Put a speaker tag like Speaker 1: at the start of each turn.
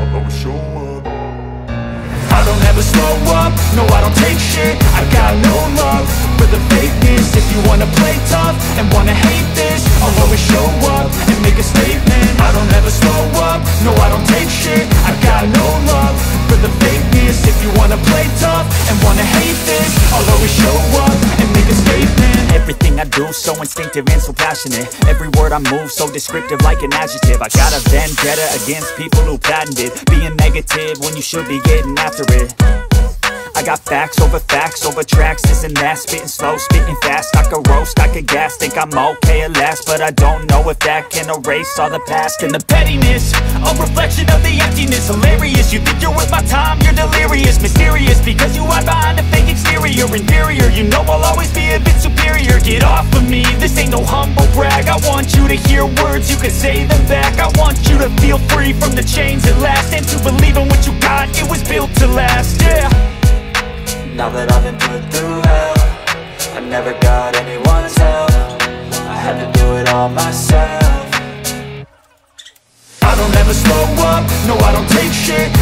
Speaker 1: I'll always show up.
Speaker 2: I don't ever slow up, no I don't take shit. I got no love for the fakeness. If you wanna play tough and wanna hate this, I'll always show up and make a statement. I don't ever slow up, no I don't take shit. I got no love for the fakeness. If you wanna play tough and wanna hate this, I'll always show up and make a statement.
Speaker 3: Everything I do so instinctive and so passionate. Every word I move so descriptive like an adjective. I got a vendetta against people who patented being negative when you should be getting after it. I got facts over tracks, this and that. Spitting slow, spitting fast, I could roast, I could gas. Think I'm okay at last, but I don't know if that can erase all the past. And the pettiness, a reflection of the emptiness. Hilarious, you think you're worth my time, you're delirious. Mysterious, because you hide behind a fake exterior. Inferior, you know I'll always be a bit superior. Get off of me, this ain't no humble brag. I want you to hear words, you can say them back. I want you to feel free from the chains at last, and to believe in what you got, it was built to last, yeah.
Speaker 4: Now that I've been put through hell, I never got anyone's help. I had to do it all myself.
Speaker 2: I don't ever slow up, no I don't take shit.